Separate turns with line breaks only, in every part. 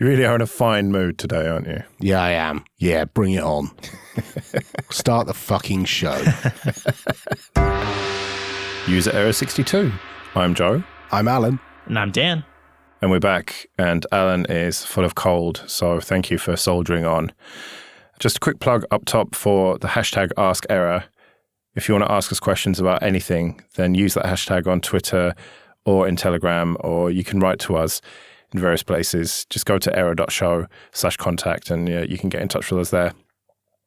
You really are in a fine mood today, aren't you?
Yeah, I am. Yeah, bring it on. Start the fucking show.
User Error 62. I'm Joe.
I'm Alan.
And I'm Dan.
And we're back, and Alan is full of cold, so thank you for soldiering on. Just a quick plug up top for the hashtag AskError. If you want to ask us questions about anything, then use that hashtag on Twitter or in Telegram, or you can write to us in various places. Just go to error.show/contact and you can get in touch with us there.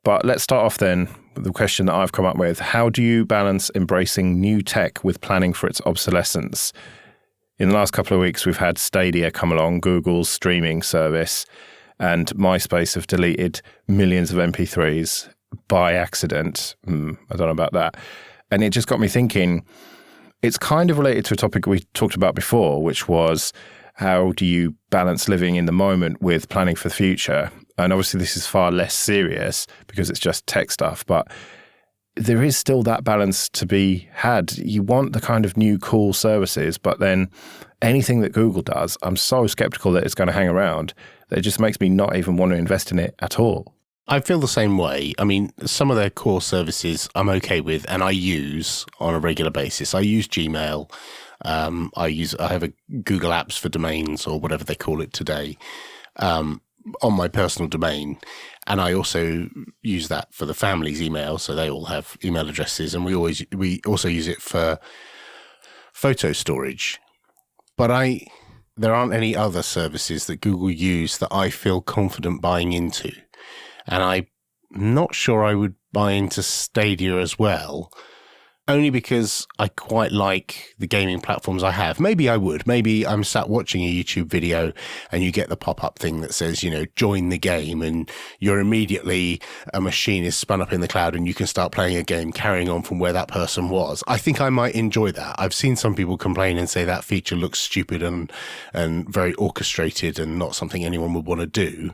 But let's start off then with the question that I've come up with. How do you balance embracing new tech with planning for its obsolescence? In the last couple of weeks, we've had Stadia come along, Google's streaming service, and MySpace have deleted millions of MP3s by accident. I don't know about that. And it just got me thinking, it's kind of related to a topic we talked about before, which was how do you balance living in the moment with planning for the future? And obviously this is far less serious because it's just tech stuff, but there is still that balance to be had. You want the kind of new cool services, but then anything that Google does, I'm so skeptical that it's going to hang around that it just makes me not even want to invest in it at all.
I feel the same way. I mean, some of their core services I'm okay with and I use on a regular basis. I use Gmail. I have a Google Apps for domains or whatever they call it today on my personal domain. And I also use that for the family's email. So they all have email addresses, and we also use it for photo storage. But there aren't any other services that Google use that I feel confident buying into. And I'm not sure I would buy into Stadia as well, only because I quite like the gaming platforms I have. Maybe I would. Maybe I'm sat watching a YouTube video and you get the pop-up thing that says, join the game, and you're immediately, a machine is spun up in the cloud and you can start playing a game carrying on from where that person was. I think I might enjoy that. I've seen some people complain and say that feature looks stupid and very orchestrated and not something anyone would want to do.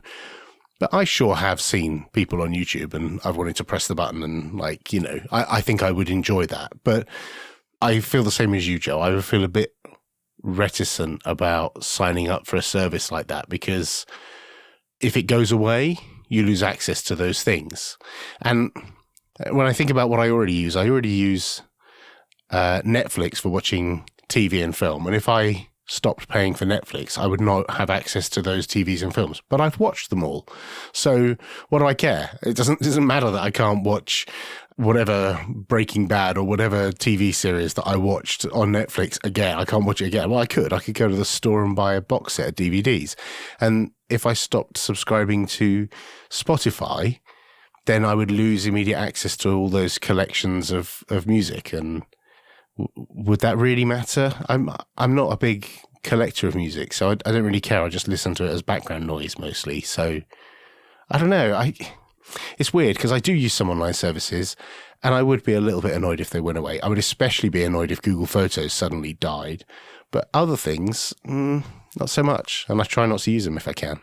But I sure have seen people on YouTube and I've wanted to press the button and I think I would enjoy that. But I feel the same as you, Joe. I would feel a bit reticent about signing up for a service like that because if it goes away, you lose access to those things. And when I think about what I already use Netflix for watching TV and film. And if I stopped paying for Netflix, I would not have access to those TVs and films, but I've watched them all. So what do I care? It doesn't matter that I can't watch whatever Breaking Bad or whatever TV series that I watched on Netflix again. I can't watch it again. Well, I could go to the store and buy a box set of DVDs. And if I stopped subscribing to Spotify, then I would lose immediate access to all those collections of music. And would that really matter? I'm not a big collector of music, so I don't really care. I just listen to it as background noise mostly. So I don't know. It's weird because I do use some online services, and I would be a little bit annoyed if they went away. I would especially be annoyed if Google Photos suddenly died. But other things, not so much. And I try not to use them if I can.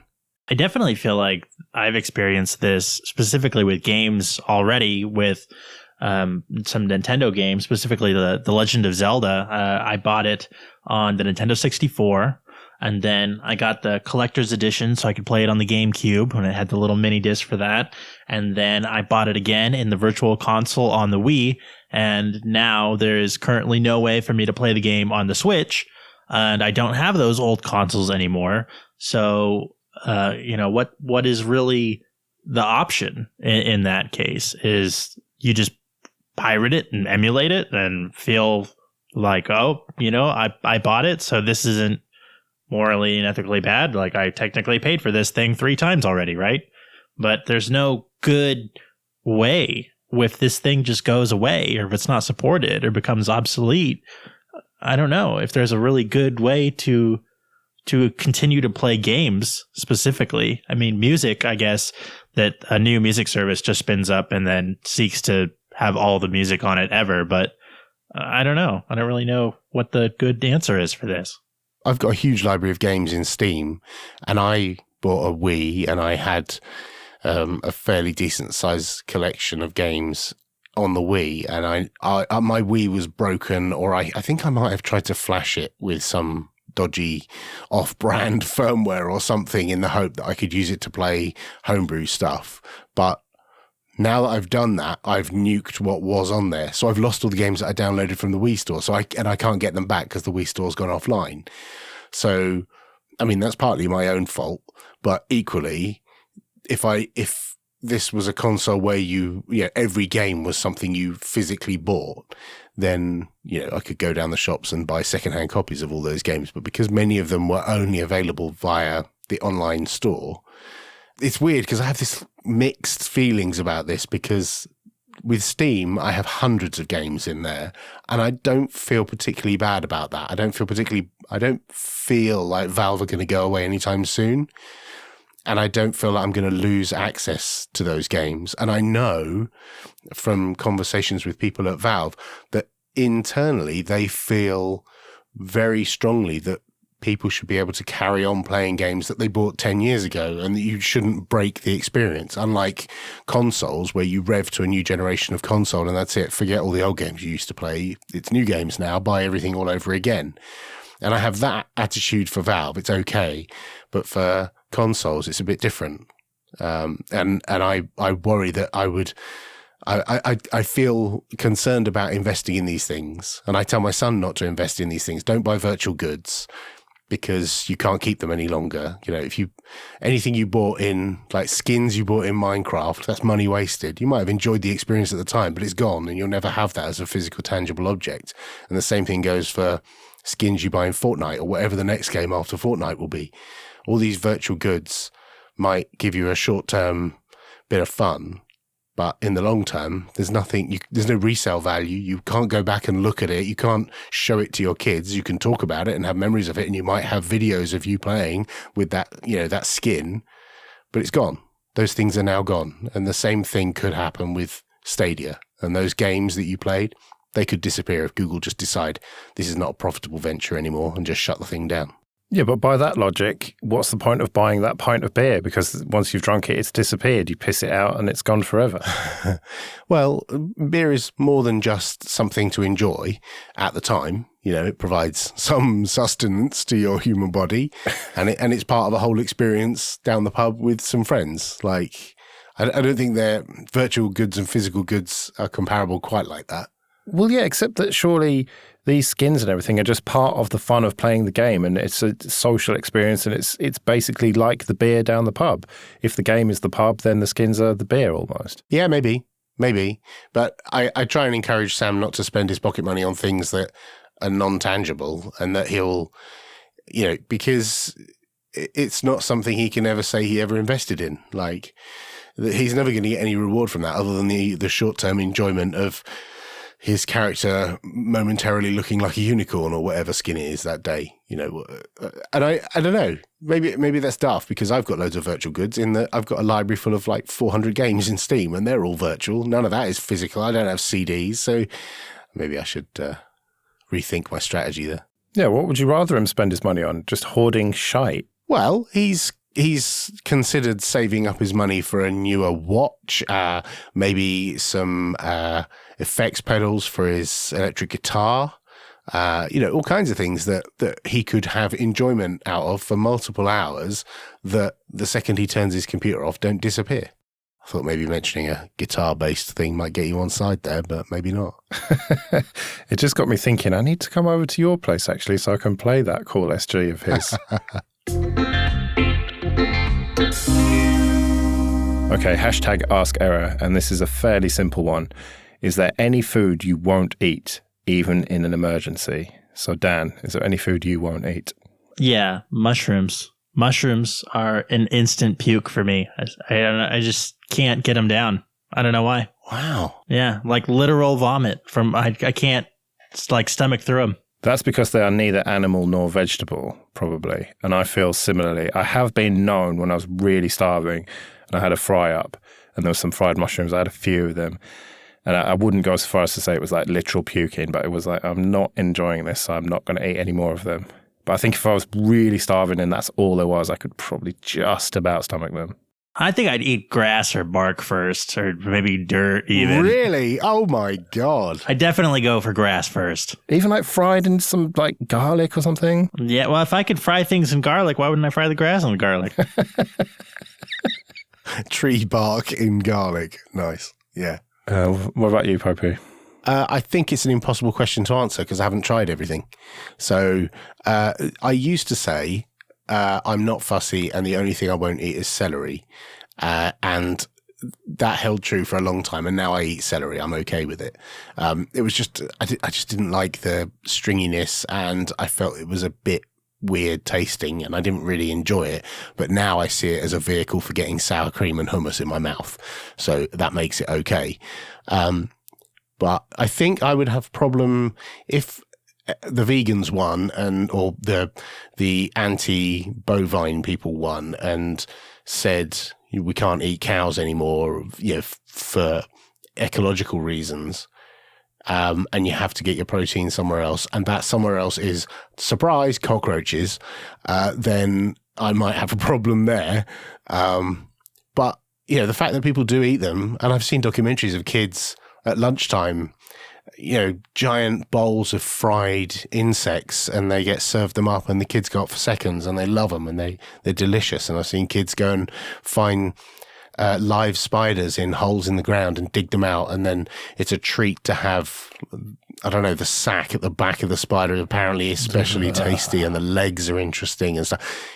I definitely feel like I've experienced this specifically with games already with some Nintendo games, specifically the Legend of Zelda. I bought it on the Nintendo 64, and then I got the collector's edition so I could play it on the GameCube, and it had the little mini disc for that. And then I bought it again in the Virtual Console on the Wii, and now there is currently no way for me to play the game on the Switch, and I don't have those old consoles anymore. So, what is really the option in that case is you just pirate it and emulate it and feel like, I bought it, so this isn't morally and ethically bad. Like, I technically paid for this thing 3 times already, right? But there's no good way if this thing just goes away or if it's not supported or becomes obsolete. I don't know if there's a really good way to continue to play games specifically. I mean, music, I guess that a new music service just spins up and then seeks to have all the music on it ever. But I don't know. I don't really know what the good answer is for this.
I've got a huge library of games in Steam, and I bought a Wii, and I had a fairly decent sized collection of games on the Wii, and I my Wii was broken, or I think I might have tried to flash it with some dodgy off-brand firmware or something in the hope that I could use it to play homebrew stuff. But now that I've done that, I've nuked what was on there. So I've lost all the games that I downloaded from the Wii Store. And I can't get them back because the Wii Store's gone offline. So, I mean, that's partly my own fault. But equally, if this was a console where every game was something you physically bought, then, I could go down the shops and buy secondhand copies of all those games. But because many of them were only available via the online store, it's weird because I have this mixed feelings about this, because with Steam, I have hundreds of games in there, and I don't feel particularly bad about that. I don't feel like Valve are going to go away anytime soon. And I don't feel like I'm going to lose access to those games. And I know from conversations with people at Valve that internally they feel very strongly that people should be able to carry on playing games that they bought 10 years ago, and that you shouldn't break the experience. Unlike consoles where you rev to a new generation of console and that's it. Forget all the old games you used to play. It's new games now. Buy everything all over again. And I have that attitude for Valve. It's okay. But for consoles, it's a bit different. And I worry that I feel concerned about investing in these things. And I tell my son not to invest in these things. Don't buy virtual goods, because you can't keep them any longer. Anything you bought in, like skins you bought in Minecraft, that's money wasted. You might have enjoyed the experience at the time, but it's gone and you'll never have that as a physical, tangible object. And the same thing goes for skins you buy in Fortnite or whatever the next game after Fortnite will be. All these virtual goods might give you a short-term bit of fun, but in the long term, there's no resale value. You can't go back and look at it. You can't show it to your kids. You can talk about it and have memories of it, and you might have videos of you playing with that, that skin, but it's gone. Those things are now gone. And the same thing could happen with Stadia. And those games that you played, they could disappear if Google just decide this is not a profitable venture anymore and just shut the thing down.
Yeah, but by that logic, what's the point of buying that pint of beer? Because once you've drunk it, it's disappeared. You piss it out and it's gone forever.
Well, beer is more than just something to enjoy at the time. It provides some sustenance to your human body, and it's part of a whole experience down the pub with some friends. Like, I don't think their virtual goods and physical goods are comparable quite like that.
Well, yeah, except that surely these skins and everything are just part of the fun of playing the game, and it's a social experience, and it's basically like the beer down the pub. If the game is the pub, then the skins are the beer almost.
Yeah, maybe. But I try and encourage Sam not to spend his pocket money on things that are non-tangible, and that he'll, because it's not something he can ever say he ever invested in. Like, he's never going to get any reward from that other than the short-term enjoyment of his character momentarily looking like a unicorn or whatever skin it is that day, and I don't know, maybe that's daft, because I've got loads of virtual goods in that I've got a library full of like 400 games in Steam, and they're all virtual. None of that is physical. I don't have CDs, so maybe I should rethink my strategy there.
Yeah, what would you rather him spend his money on? Just hoarding shite?
Well, he's considered saving up his money for a newer watch, maybe some effects pedals for his electric guitar, all kinds of things that he could have enjoyment out of for multiple hours, that the second he turns his computer off don't disappear. I thought maybe mentioning a guitar-based thing might get you on side there, but maybe not.
It just got me thinking, I need to come over to your place, actually, so I can play that cool SG of his. Okay, hashtag AskError, and this is a fairly simple one. Is there any food you won't eat, even in an emergency? So, Dan, is there any food you won't eat?
Yeah, mushrooms. Mushrooms are an instant puke for me. I don't know, I just can't get them down. I don't know why.
Wow.
Yeah, like literal vomit. I can't stomach through them.
That's because they are neither animal nor vegetable, probably. And I feel similarly. I have been known when I was really starving and I had a fry up and there was some fried mushrooms. I had a few of them. And I wouldn't go so far as to say it was like literal puking, but it was like, I'm not enjoying this, so I'm not going to eat any more of them. But I think if I was really starving and that's all there was, I could probably just about stomach them.
I think I'd eat grass or bark first, or maybe dirt even.
Really? Oh my God.
I definitely go for grass first.
Even like fried in some like garlic or something?
Yeah, well, if I could fry things in garlic, why wouldn't I fry the grass in garlic?
Tree bark in garlic. Nice. Yeah.
What about you, Poppy?
I think it's an impossible question to answer because I haven't tried everything. So I used to say I'm not fussy and the only thing I won't eat is celery. And that held true for a long time. And now I eat celery. I'm okay with it. It was just, I just didn't like the stringiness and I felt it was a bit weird tasting and I didn't really enjoy it. But now I see it as a vehicle for getting sour cream and hummus in my mouth. So that makes it okay. But I think I would have a problem if the vegans won or the anti-bovine people won and said we can't eat cows anymore, for ecological reasons, and you have to get your protein somewhere else, and that somewhere else is, surprise, cockroaches, then I might have a problem there. But the fact that people do eat them, and I've seen documentaries of kids at lunchtime, giant bowls of fried insects, and they get served them up and the kids go up for seconds and they love them and they're delicious. And I've seen kids go and find live spiders in holes in the ground and dig them out. And then it's a treat to have, I don't know, the sack at the back of the spider apparently is especially tasty and the legs are interesting and stuff.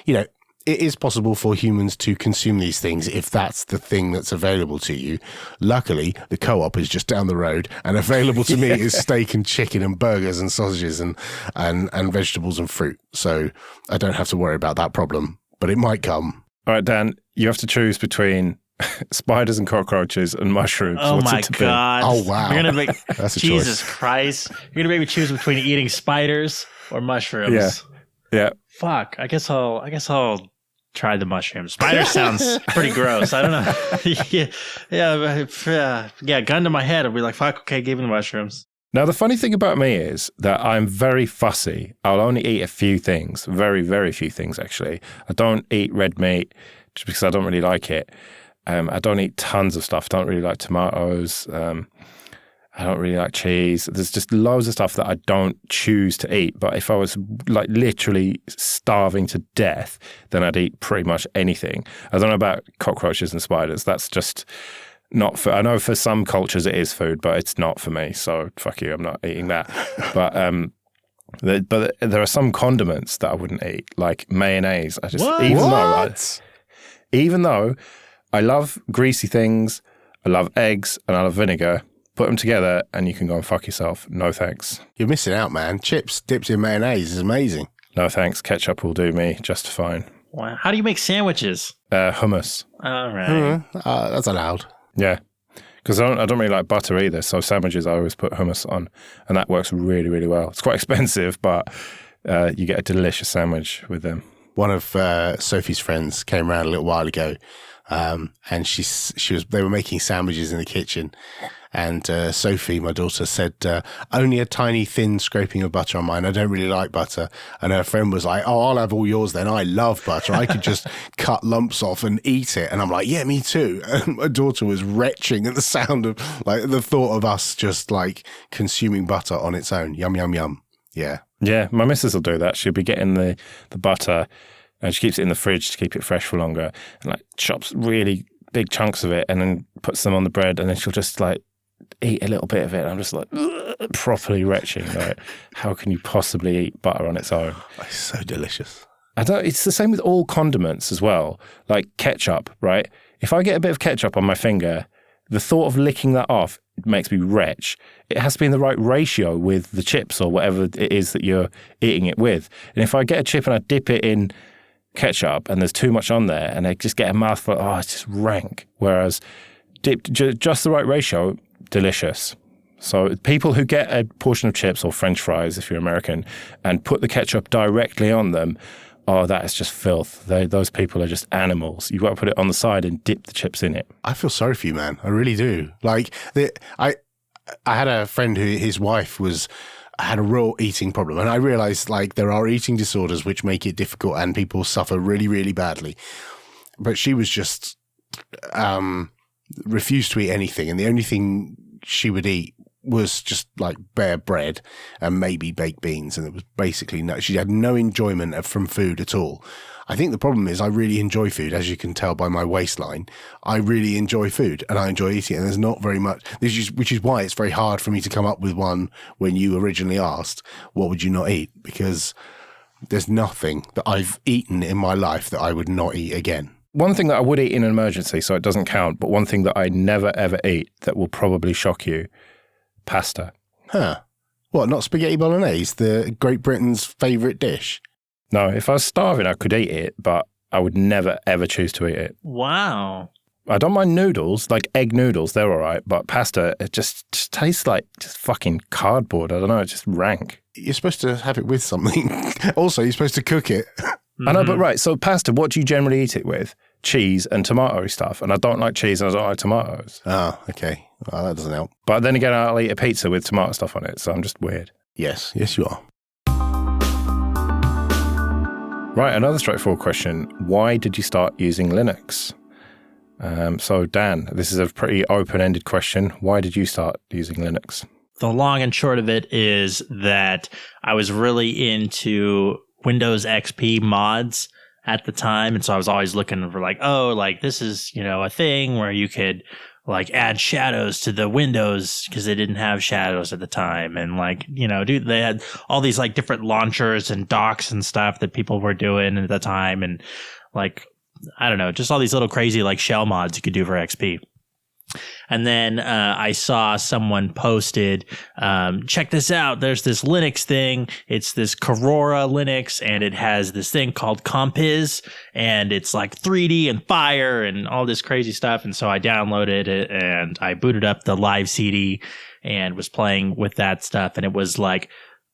It is possible for humans to consume these things if that's the thing that's available to you. Luckily, the co-op is just down the road and available to me is steak and chicken and burgers and sausages and vegetables and fruit. So I don't have to worry about that problem, but it might come.
All right, Dan, you have to choose between spiders and cockroaches and mushrooms.
Oh,
What's
my
it to
God.
be?
Oh, wow.
You're gonna make,
That's a
Jesus
choice.
Christ. You're going to make me choose between eating spiders or mushrooms.
Yeah.
Fuck. I guess I'll try the mushrooms. Spider sounds pretty gross. I don't know. Yeah. Gun to my head. I'll be like, fuck. Okay, give me the mushrooms.
Now, the funny thing about me is that I'm very fussy. I'll only eat a few things, very, very few things, actually. I don't eat red meat just because I don't really like it. I don't eat tons of stuff. I don't really like tomatoes. I don't really like cheese. There's just loads of stuff that I don't choose to eat. But if I was like literally starving to death, then I'd eat pretty much anything. I don't know about cockroaches and spiders. That's just not for, I know for some cultures it is food, but it's not for me. So fuck you, I'm not eating that. But there are some condiments that I wouldn't eat, like mayonnaise. I just, even though I love greasy things, I love eggs, and I love vinegar, put them together and you can go and fuck yourself. No thanks.
You're missing out, man. Chips dipped in mayonnaise is amazing.
No thanks. Ketchup will do me just fine.
Wow. How do you make sandwiches?
Hummus.
All right.
That's allowed.
Yeah. Because I don't really like butter either. So sandwiches, I always put hummus on. And that works really, really well. It's quite expensive, but you get a delicious sandwich with them.
One of Sophie's friends came around a little while ago, and they were making sandwiches in the kitchen. And Sophie, my daughter, said, only a tiny thin scraping of butter on mine. I don't really like butter. And her friend was like, oh, I'll have all yours then. I love butter. I could just cut lumps off and eat it. And I'm like, yeah, me too. And my daughter was retching at the sound of, like, the thought of us just, like, consuming butter on its own. Yum, yum, yum. Yeah.
Yeah, my missus will do that. She'll be getting the butter and she keeps it in the fridge to keep it fresh for longer and, like, chops really big chunks of it and then puts them on the bread and then she'll just, like, eat a little bit of it. I'm just like properly retching. Like, how can you possibly eat butter on its own?
It's so delicious.
It's the same with all condiments as well. Like ketchup, right? If I get a bit of ketchup on my finger, the thought of licking that off makes me retch. It has to be in the right ratio with the chips or whatever it is that you're eating it with. And if I get a chip and I dip it in ketchup and there's too much on there and I just get a mouthful, it's just rank. Whereas dipped just the right ratio, delicious. So people who get a portion of chips or French fries, if you're American, and put the ketchup directly on them, that is just filth. Those people are just animals. You've got to put it on the side and dip the chips in it.
I feel sorry for you, man. I really do. Like, I had a friend who his wife had a real eating problem, and I realized, like, there are eating disorders which make it difficult and people suffer really, really badly. But she was just refused to eat anything, and the only thing she would eat was just like bare bread and maybe baked beans, and it was basically she had no enjoyment from food at all. I think the problem is I really enjoy food, as you can tell by my waistline. I really enjoy food and I enjoy eating it, and there's not very much, which is why it's very hard for me to come up with one when you originally asked, what would you not eat? Because there's nothing that I've eaten in my life that I would not eat again.
One thing that I would eat in an emergency, so it doesn't count, but one thing that I never ever eat that will probably shock you, pasta.
Huh. What, not spaghetti bolognese, the Great Britain's favourite dish?
No, if I was starving, I could eat it, but I would never, ever choose to eat it.
Wow.
I don't mind noodles, like egg noodles, they're all right, but pasta, it just tastes like just fucking cardboard. I don't know, it's just rank.
You're supposed to have it with something. Also, you're supposed to cook it.
I know, but right, so pasta, what do you generally eat it with? Cheese and tomato stuff, and I don't like cheese and I don't like tomatoes.
Oh, okay. Well, that doesn't help.
But then again, I'll eat a pizza with tomato stuff on it, so I'm just weird.
Yes, you are.
Right, another straightforward question. Why did you start using Linux? So Dan, this is a pretty open-ended question. Why did you start using Linux?
The long and short of it is that I was really into Windows XP mods at the time. And so I was always looking for this is, a thing where you could add shadows to the windows because they didn't have shadows at the time. And they had all these different launchers and docks and stuff that people were doing at the time. And I don't know, just all these little crazy shell mods you could do for XP. And then I saw someone posted, check this out. There's this Linux thing. It's this Aurora Linux, and it has this thing called Compiz, and it's 3D and fire and all this crazy stuff. And so I downloaded it and I booted up the live CD and was playing with that stuff. And it was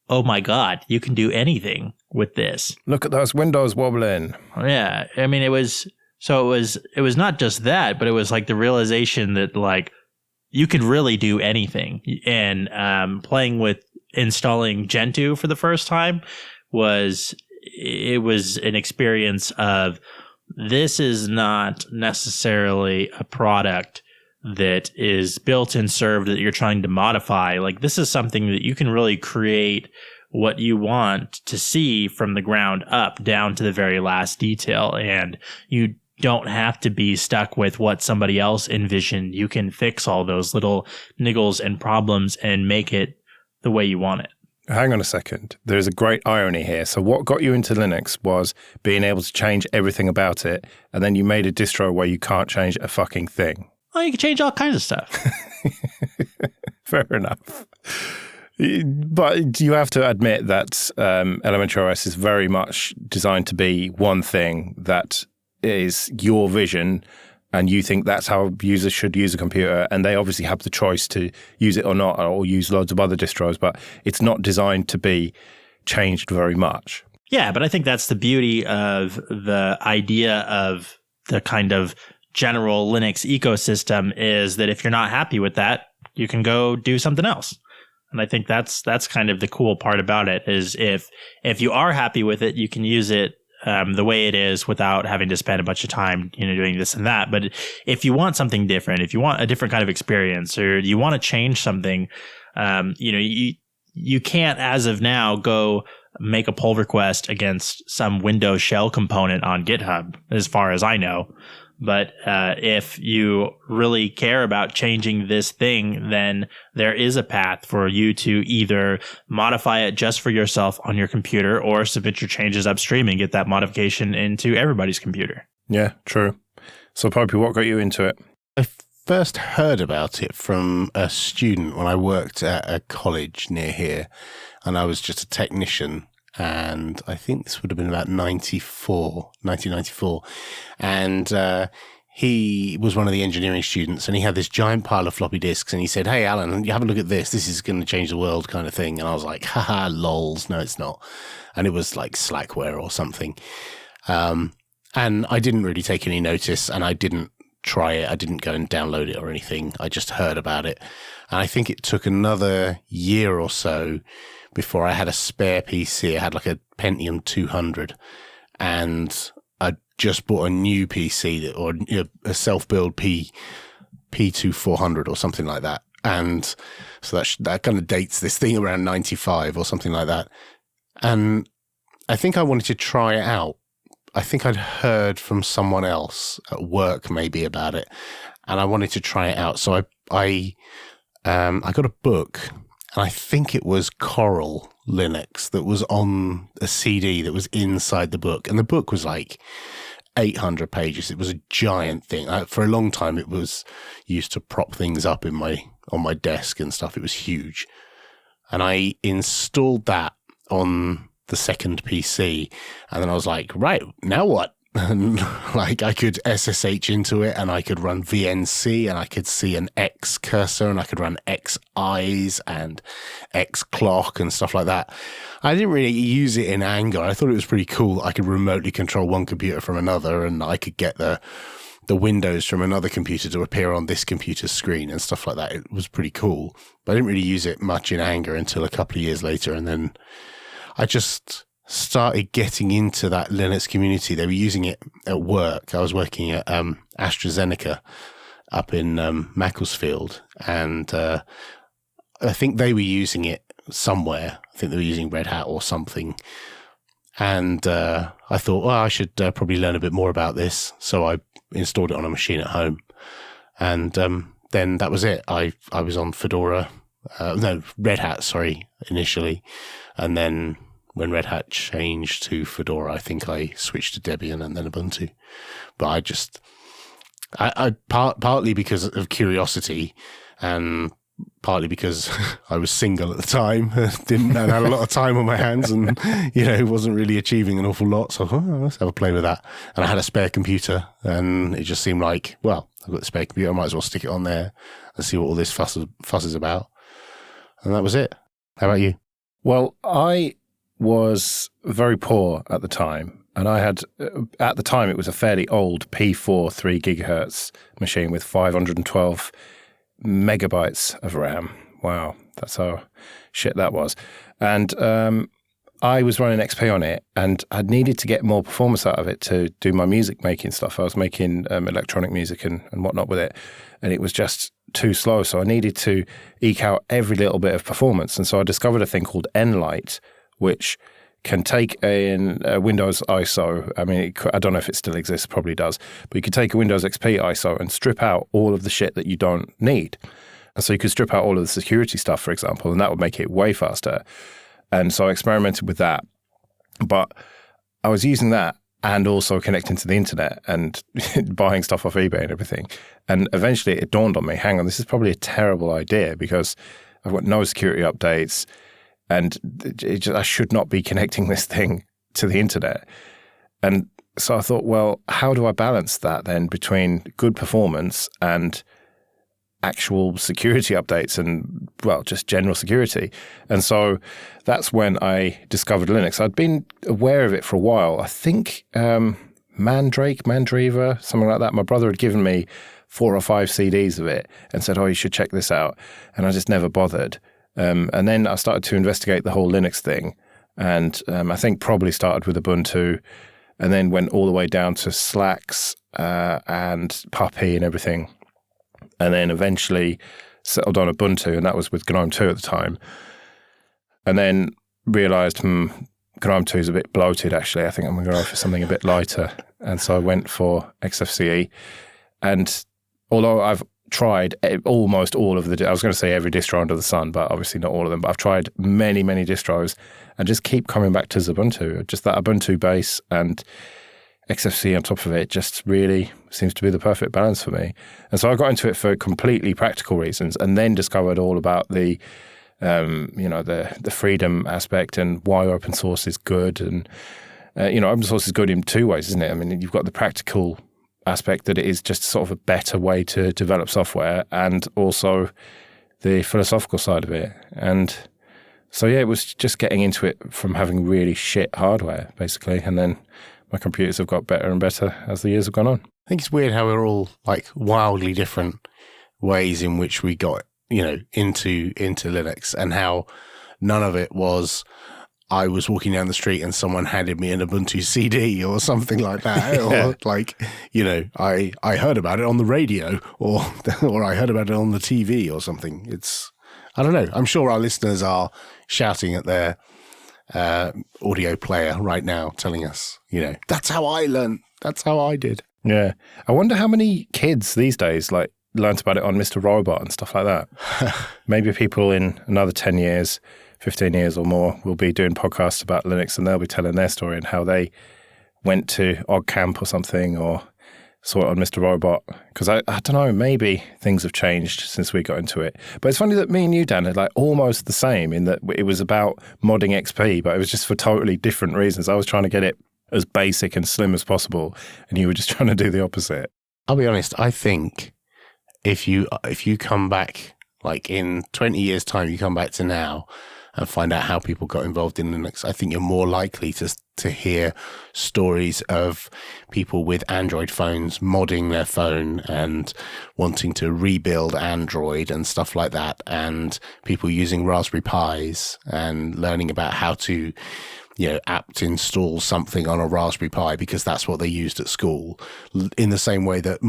oh my God, you can do anything with this.
Look at those windows wobbling.
Yeah. I mean, it was not just that, but it was the realization that you could really do anything. And playing with installing Gentoo for the first time was an experience of, this is not necessarily a product that is built and served that you're trying to modify. This is something that you can really create what you want to see from the ground up down to the very last detail. And you don't have to be stuck with what somebody else envisioned. You can fix all those little niggles and problems and make it the way you want it.
Hang on a second. There's a great irony here. So what got you into Linux was being able to change everything about it, and then you made a distro where you can't change a fucking thing.
Oh, you can change all kinds of stuff.
Fair enough. But you have to admit that Elementary OS is very much designed to be one thing that is your vision, and you think that's how users should use a computer, and they obviously have the choice to use it or not, or use loads of other distros, but it's not designed to be changed very much.
Yeah, but I think that's the beauty of the idea of the kind of general Linux ecosystem, is that if you're not happy with that, you can go do something else. And I think that's kind of the cool part about it, is if you are happy with it, you can use it the way it is without having to spend a bunch of time, doing this and that. But if you want something different, if you want a different kind of experience, or you want to change something, you can't, as of now, go make a pull request against some Windows shell component on GitHub, as far as I know. But if you really care about changing this thing, then there is a path for you to either modify it just for yourself on your computer, or submit your changes upstream and get that modification into everybody's computer.
Yeah, true. So, Popey, what got you into it?
I first heard about it from a student when I worked at a college near here, and I was just a technician. And I think this would have been about 1994. And he was one of the engineering students, and he had this giant pile of floppy disks, and he said, "Hey, Alan, you have a look at this. This is going to change the world," kind of thing. And I was like, haha, lols. No, it's not. And it was like Slackware or something. And I didn't really take any notice, and I didn't try it. I didn't go and download it or anything. I just heard about it. And I think it took another year or so before I had a spare PC. I had a Pentium 200, and just bought a new PC or a self-build P2400 or something like that. And so that kind of dates this thing around 95 or something like that. And I think I wanted to try it out. I think I'd heard from someone else at work maybe about it, and I wanted to try it out. So I got a book, and I think it was Coral Linux that was on a CD that was inside the book. And the book was like 800 pages. It was a giant thing. For a long time, it was used to prop things up on my desk and stuff. It was huge. And I installed that on the second PC. And then I was like, right, now what? And like I could SSH into it, and I could run VNC, and I could see an X cursor, and I could run X eyes and X clock and stuff like that. I didn't really use it in anger. I thought it was pretty cool. I could remotely control one computer from another, and I could get the windows from another computer to appear on this computer's screen and stuff like that. It was pretty cool. But I didn't really use it much in anger until a couple of years later, and then I just started getting into that Linux community. They were using it at work. I was working at AstraZeneca up in Macclesfield, and I think they were using it somewhere. I think they were using Red Hat or something. And I thought, well, I should probably learn a bit more about this. So I installed it on a machine at home. And then that was it. I was on Red Hat, initially. And then when Red Hat changed to Fedora, I think I switched to Debian and then Ubuntu. But I partly because of curiosity, and partly because I was single at the time, and had a lot of time on my hands, and wasn't really achieving an awful lot. So let's have a play with that. And I had a spare computer, and it just seemed like, well, I've got the spare computer, I might as well stick it on there and see what all this fuss is about. And that was it. How about you?
Well, I was very poor at the time, and I had, at the time, it was a fairly old P4 3 gigahertz machine with 512 megabytes of RAM. Wow, that's how shit that was. And I was running XP on it, and I needed to get more performance out of it to do my music making stuff. I was making electronic music and whatnot with it, and it was just too slow. So I needed to eke out every little bit of performance. And so I discovered a thing called Nlight, which can take a Windows ISO. I mean, I don't know if it still exists, probably does, but you could take a Windows XP ISO and strip out all of the shit that you don't need. And so you could strip out all of the security stuff, for example, and that would make it way faster. And so I experimented with that. But I was using that and also connecting to the internet and buying stuff off eBay and everything. And eventually it dawned on me, hang on, this is probably a terrible idea because I've got no security updates, and I should not be connecting this thing to the internet. And so I thought, well, how do I balance that then between good performance and actual security updates and, well, just general security? And so that's when I discovered Linux. I'd been aware of it for a while. I think Mandriva, something like that. My brother had given me 4 or 5 CDs of it and said, oh, you should check this out. And I just never bothered. And then I started to investigate the whole Linux thing. And I think probably started with Ubuntu and then went all the way down to Slacks and Puppy and everything. And then eventually settled on Ubuntu, and that was with GNOME 2 at the time. And then realized, GNOME 2 is a bit bloated, actually. I think I'm going to go for something a bit lighter. And so I went for XFCE. And although I've tried almost all of I was going to say every distro under the sun, but obviously not all of them, but I've tried many, many distros and just keep coming back to Ubuntu. Just that Ubuntu base and XFCE on top of it just really seems to be the perfect balance for me. And so I got into it for completely practical reasons, and then discovered all about the the freedom aspect and why open source is good. And open source is good in 2 ways, isn't it? I mean, you've got the practical aspect that it is just sort of a better way to develop software, and also the philosophical side of it. And so, yeah, it was just getting into it from having really shit hardware, basically. And then my computers have got better and better as the years have gone on.
I think it's weird how we're all like wildly different ways in which we got, into Linux, and how none of it was, I was walking down the street and someone handed me an Ubuntu CD or something like that. Or like, I heard about it on the radio or I heard about it on the TV or something. I don't know. I'm sure our listeners are shouting at their audio player right now telling us, that's how I learned. That's how I did.
Yeah. I wonder how many kids these days learnt about it on Mr. Robot and stuff like that. Maybe people in another 10 years, 15 years or more will be doing podcasts about Linux and they'll be telling their story and how they went to OggCamp or something or saw it on Mr. Robot. Because I don't know, maybe things have changed since we got into it. But it's funny that me and you, Dan, are almost the same in that it was about modding XP, but it was just for totally different reasons. I was trying to get it as basic and slim as possible, and you were just trying to do the opposite.
I'll be honest, I think if you come back, in 20 years' time, you come back to now and find out how people got involved in Linux, I think you're more likely to hear stories of people with Android phones modding their phone and wanting to rebuild Android and stuff like that, and people using Raspberry Pis and learning about how to apt install something on a Raspberry Pi because that's what they used at school. In the same way that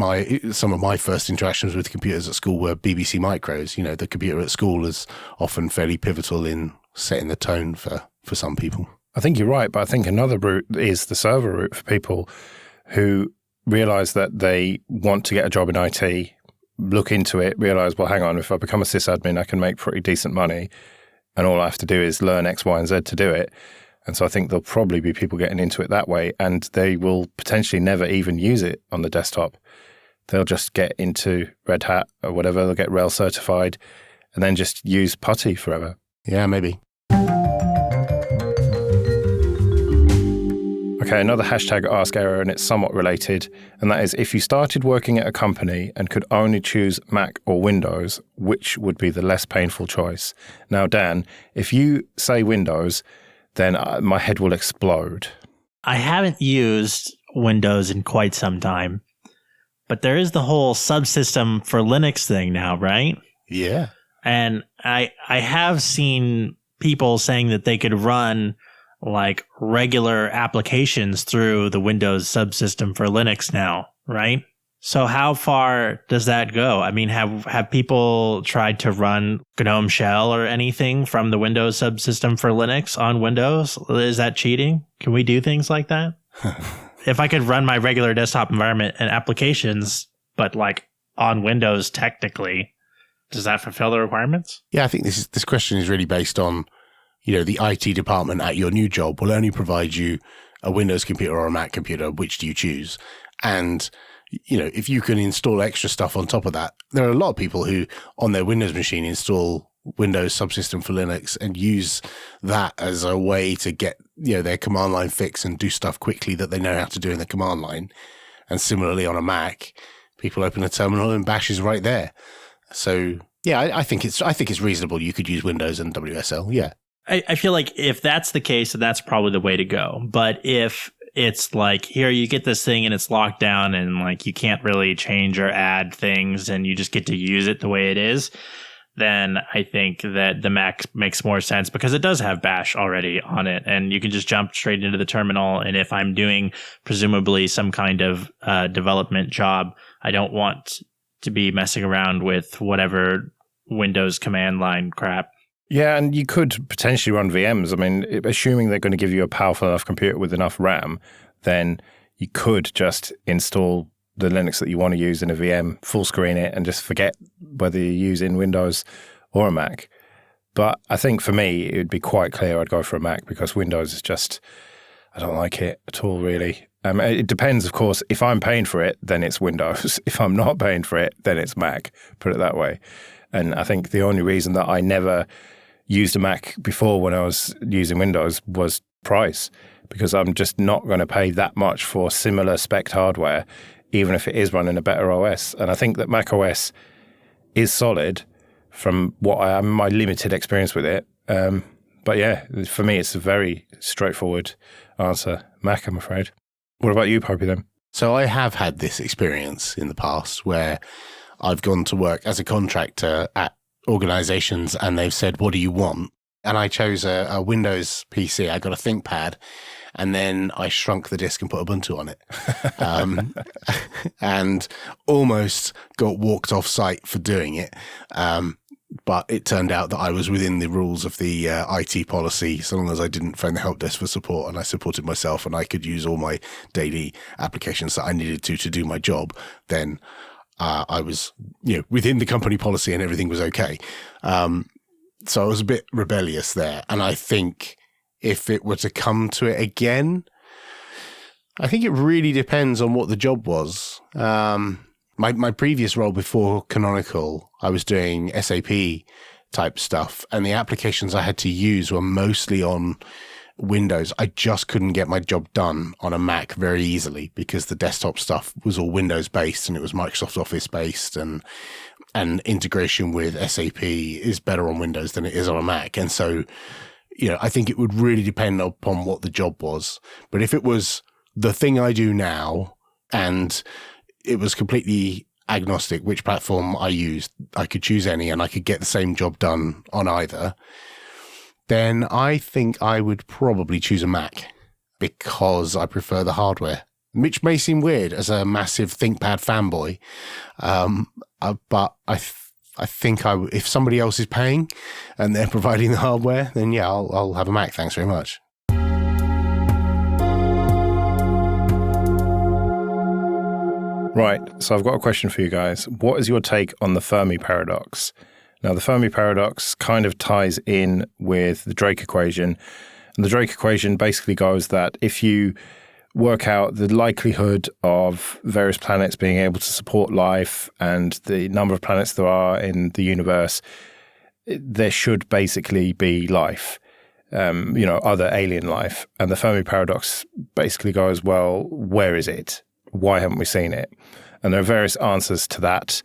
some of my first interactions with computers at school were BBC Micros. The computer at school is often fairly pivotal in setting the tone for some people.
I think you're right, but I think another route is the server route for people who realize that they want to get a job in IT, look into it, realize, well, hang on, if I become a sysadmin, I can make pretty decent money, and all I have to do is learn X, Y, and Z to do it. And so I think there'll probably be people getting into it that way, and they will potentially never even use it on the desktop. They'll just get into Red Hat or whatever, they'll get Rails certified, and then just use PuTTY forever.
Yeah, maybe.
Okay, another hashtag AskError, and it's somewhat related, and that is, if you started working at a company and could only choose Mac or Windows, which would be the less painful choice? Now, Dan, if you say Windows, then my head will explode.
I haven't used Windows in quite some time, but there is the whole subsystem for Linux thing now, right?
Yeah.
And I have seen people saying that they could run regular applications through the Windows subsystem for Linux now, right? So how far does that go? I mean, have people tried to run GNOME Shell or anything from the Windows subsystem for Linux on Windows? Is that cheating? Can we do things like that? If I could run my regular desktop environment and applications, but on Windows technically, does that fulfill the requirements?
Yeah, I think this question is really based on, the IT department at your new job will only provide you a Windows computer or a Mac computer. Which do you choose? And if you can install extra stuff on top of that, there are a lot of people who on their Windows machine install Windows subsystem for Linux and use that as a way to get, their command line fix and do stuff quickly that they know how to do in the command line. And similarly on a Mac, people open a terminal and Bash is right there. So yeah, I think it's reasonable. You could use Windows and WSL. Yeah.
I feel like if that's the case, then that's probably the way to go. But if it's here you get this thing and it's locked down and you can't really change or add things and you just get to use it the way it is, then I think that the Mac makes more sense because it does have Bash already on it and you can just jump straight into the terminal. And if I'm doing presumably some kind of development job, I don't want to be messing around with whatever Windows command line crap.
Yeah, and you could potentially run VMs. I mean, assuming they're going to give you a powerful enough computer with enough RAM, then you could just install the Linux that you want to use in a VM, full screen it, and just forget whether you're using Windows or a Mac. But I think for me, it would be quite clear I'd go for a Mac because Windows is just, I don't like it at all, really. It depends, of course. If I'm paying for it, then it's Windows. If I'm not paying for it, then it's Mac, put it that way. And I think the only reason that I never used a Mac before when I was using Windows was price, because I'm just not going to pay that much for similar spec hardware, even if it is running a better OS. And I think that Mac OS is solid from my limited experience with it. But yeah, for me, it's a very straightforward answer. Mac, I'm afraid. What about you, Popey, then?
So I have had this experience in the past where I've gone to work as a contractor at organizations and they've said, what do you want? and I chose a Windows PC. I got a ThinkPad, and then I shrunk the disk and put Ubuntu on it, and almost got walked off site for doing it. But it turned out that I was within the rules of the IT policy, so long as I didn't phone the help desk for support, and I supported myself, and I could use all my daily applications that I needed to do my job. Then I was, within the company policy, and everything was okay. So I was a bit rebellious there, and I think if it were to come to it again, I think it really depends on what the job was. My previous role before Canonical, I was doing SAP type stuff, and the applications I had to use were mostly on Windows. I just couldn't get my job done on a Mac very easily because the desktop stuff was all Windows based and it was Microsoft Office based, and integration with SAP is better on Windows than it is on a Mac. And so, I think it would really depend upon what the job was. But if it was the thing I do now and it was completely agnostic which platform I used, I could choose any and I could get the same job done on either, then I think I would probably choose a Mac because I prefer the hardware, which may seem weird as a massive ThinkPad fanboy. But I think if somebody else is paying and they're providing the hardware, then yeah, I'll have a Mac. Thanks very much.
Right, so I've got a question for you guys. What is your take on the Fermi Paradox? Now, the Fermi Paradox kind of ties in with the Drake equation. And the Drake equation basically goes that if you work out the likelihood of various planets being able to support life and the number of planets there are in the universe, there should basically be life, other alien life. And the Fermi Paradox basically goes, well, where is it? Why haven't we seen it? And there are various answers to that.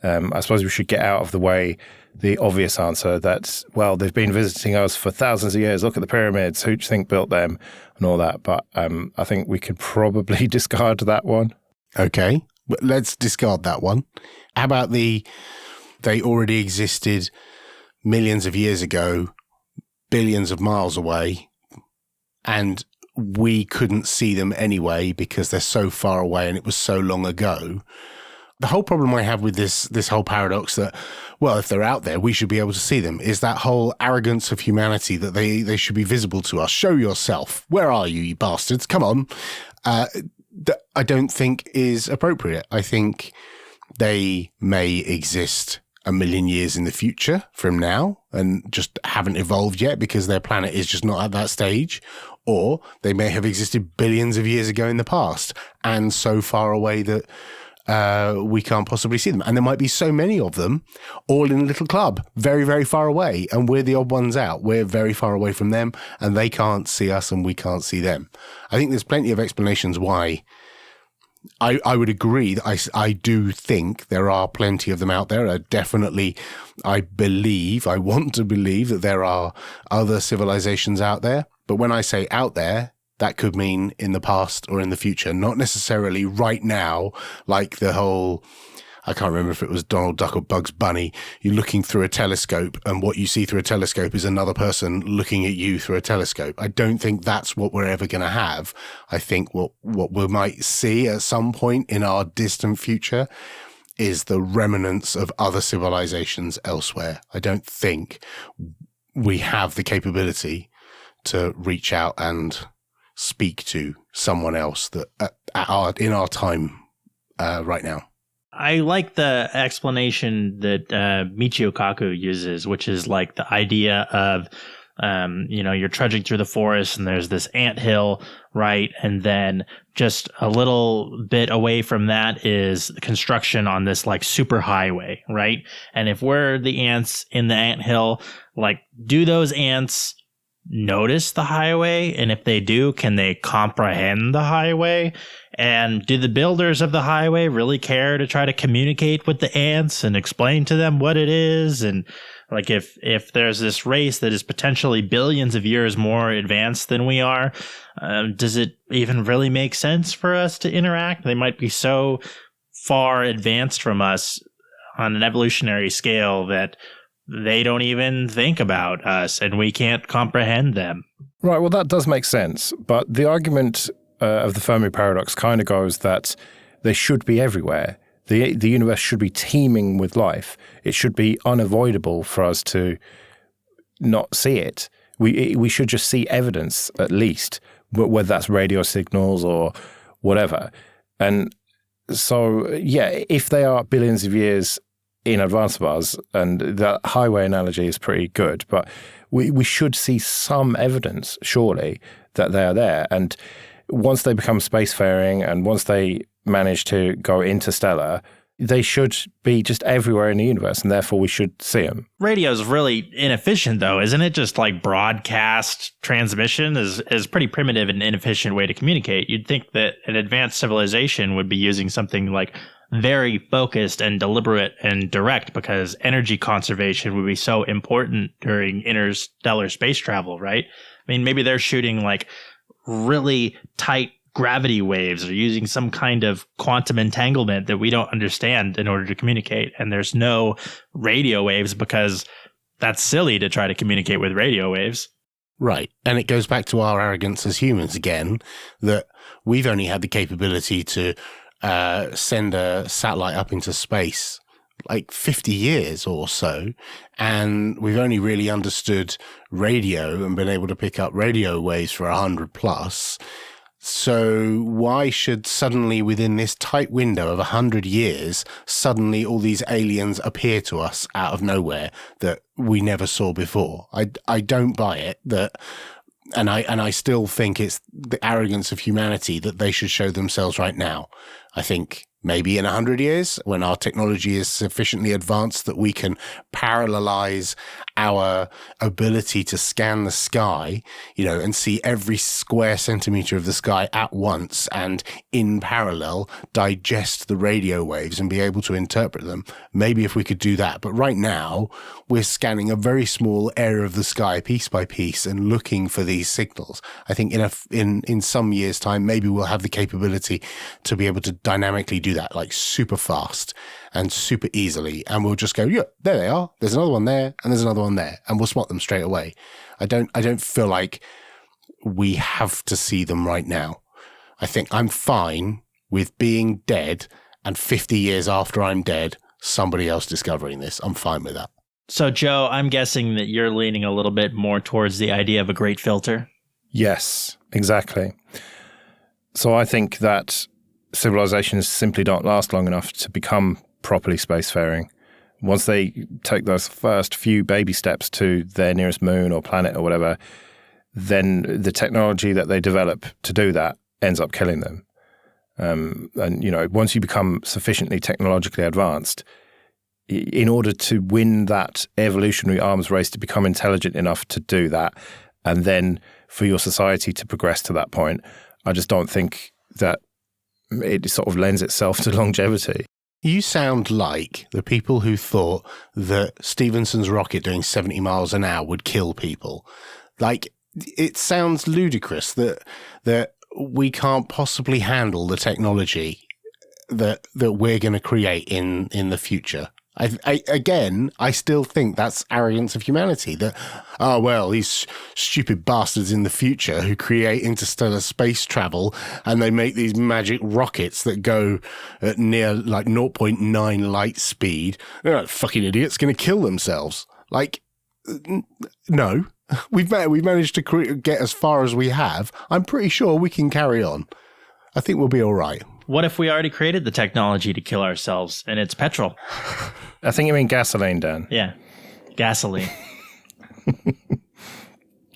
I suppose we should get out of the way the obvious answer that, well, they've been visiting us for thousands of years. Look at the pyramids. Who do you think built them and all that? But I think we could probably discard that one.
Okay, let's discard that one. How about they already existed millions of years ago, billions of miles away, and we couldn't see them anyway because they're so far away and it was so long ago. The whole problem I have with this whole paradox that, well, if they're out there, we should be able to see them, is that whole arrogance of humanity that they should be visible to us. Show yourself. Where are you, you bastards? Come on. That I don't think is appropriate. I think they may exist a million years in the future from now and just haven't evolved yet because their planet is just not at that stage. Or they may have existed billions of years ago in the past and so far away that we can't possibly see them. And there might be so many of them all in a little club very, very far away. And we're the odd ones out. We're very far away from them and they can't see us and we can't see them. I think there's plenty of explanations why. I would agree that I do think there are plenty of them out there. I want to believe that there are other civilizations out there. But when I say out there, that could mean in the past or in the future, not necessarily right now, like the whole, I can't remember if it was Donald Duck or Bugs Bunny. You're looking through a telescope and what you see through a telescope is another person looking at you through a telescope. I don't think that's what we're ever going to have. I think what we might see at some point in our distant future is the remnants of other civilizations elsewhere. I don't think we have the capability to reach out and speak to someone else that in our time right now.
I like the explanation that Michio Kaku uses, which is like the idea of, you're trudging through the forest and there's this anthill, right? And then just a little bit away from that is construction on this like super highway, right? And if we're the ants in the anthill, like, do those ants notice the highway? And if they do, can they comprehend the highway? And do the builders of the highway really care to try to communicate with the ants and explain to them what it is? And like, if there's this race that is potentially billions of years more advanced than we are, does it even really make sense for us to interact? They might be so far advanced from us on an evolutionary scale that they don't even think about us and we can't comprehend them.
Right, well, that does make sense. But the argument of the Fermi Paradox kind of goes that they should be everywhere. The universe should be teeming with life. It should be unavoidable for us to not see it. We should just see evidence, at least, whether that's radio signals or whatever. And so, yeah, if they are billions of years in advance of us, and that highway analogy is pretty good, but we should see some evidence, surely, that they are there. And once they become spacefaring and once they manage to go interstellar, they should be just everywhere in the universe, and therefore we should see them.
Radio is really inefficient, though, isn't it? Just like broadcast transmission is pretty primitive and inefficient way to communicate. You'd think that an advanced civilization would be using something like very focused and deliberate and direct, because energy conservation would be so important during interstellar space travel, right? I mean, maybe they're shooting like really tight gravity waves or using some kind of quantum entanglement that we don't understand in order to communicate. And there's no radio waves because that's silly to try to communicate with radio waves.
Right. And it goes back to our arrogance as humans again, that we've only had the capability to send a satellite up into space like 50 years or so. And we've only really understood radio and been able to pick up radio waves for 100 plus. So why should suddenly within this tight window of 100 years, suddenly all these aliens appear to us out of nowhere that we never saw before? I don't buy it. And I still think it's the arrogance of humanity that they should show themselves right now. I think maybe in 100 years, when our technology is sufficiently advanced that we can parallelize our ability to scan the sky, and see every square centimeter of the sky at once and in parallel digest the radio waves and be able to interpret them. Maybe if we could do that. But right now, we're scanning a very small area of the sky piece by piece and looking for these signals. I think in some years' time, maybe we'll have the capability to be able to dynamically do that, like super fast and super easily. And we'll just go, yeah, there they are. There's another one there and there's another one there. And we'll spot them straight away. I don't feel like we have to see them right now. I think I'm fine with being dead and 50 years after I'm dead, somebody else discovering this. I'm fine with that.
So, Joe, I'm guessing that you're leaning a little bit more towards the idea of a great filter.
Yes, exactly. So I think that civilizations simply don't last long enough to become properly spacefaring. Once they take those first few baby steps to their nearest moon or planet or whatever, then the technology that they develop to do that ends up killing them. And, once you become sufficiently technologically advanced, in order to win that evolutionary arms race to become intelligent enough to do that, and then for your society to progress to that point, I just don't think that it sort of lends itself to longevity.
You sound like the people who thought that Stephenson's rocket doing 70 miles an hour would kill people. Like, it sounds ludicrous that we can't possibly handle the technology that we're going to create in the future. I still think that's arrogance of humanity. That, these stupid bastards in the future who create interstellar space travel and they make these magic rockets that go at near like 0.9 light speed. They're like fucking idiots, going to kill themselves. Like, no, we've managed to get as far as we have. I'm pretty sure we can carry on. I think we'll be all right.
What if we already created the technology to kill ourselves and it's petrol?
I think you mean gasoline, Dan.
Yeah, gasoline.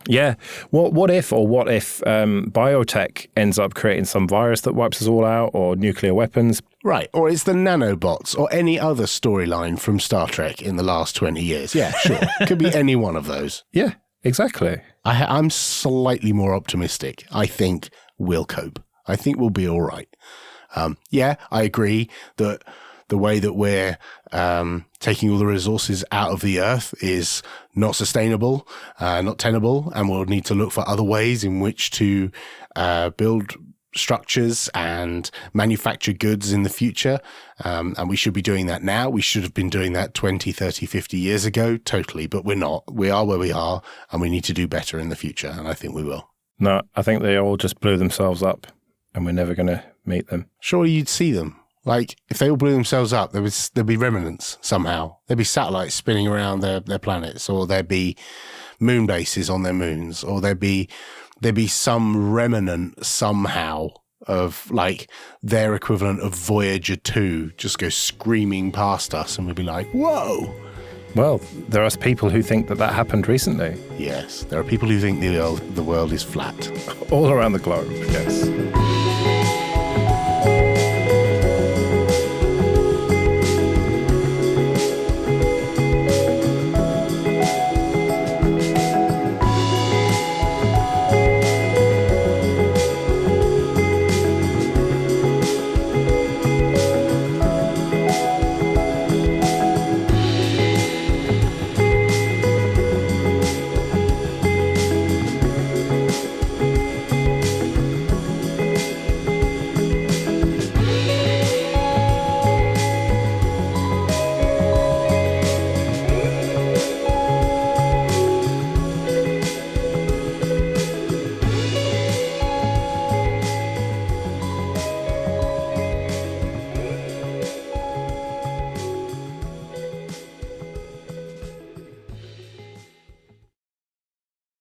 Yeah. What if biotech ends up creating some virus that wipes us all out, or nuclear weapons?
Right. Or it's the nanobots or any other storyline from Star Trek in the last 20 years. Yeah, sure. Could be any one of those.
Yeah, exactly.
I'm slightly more optimistic. I think we'll cope. I think we'll be all right. I agree that the way that we're taking all the resources out of the earth is not sustainable, not tenable, and we'll need to look for other ways in which to build structures and manufacture goods in the future. And we should be doing that now. We should have been doing that 20, 30, 50 years ago, totally, but we're not. We are where we are, and we need to do better in the future, and I think we will.
No, I think they all just blew themselves up, and we're never going to meet them.
Surely you'd see them. Like, if they all blew themselves up, there'd be remnants somehow. There'd be satellites spinning around their planets, or there'd be moon bases on their moons, or there'd be some remnant somehow of, like, their equivalent of Voyager 2 just go screaming past us, and we'd be like, whoa!
Well, there are people who think that happened recently.
Yes, there are people who think the world is flat.
All around the globe, yes.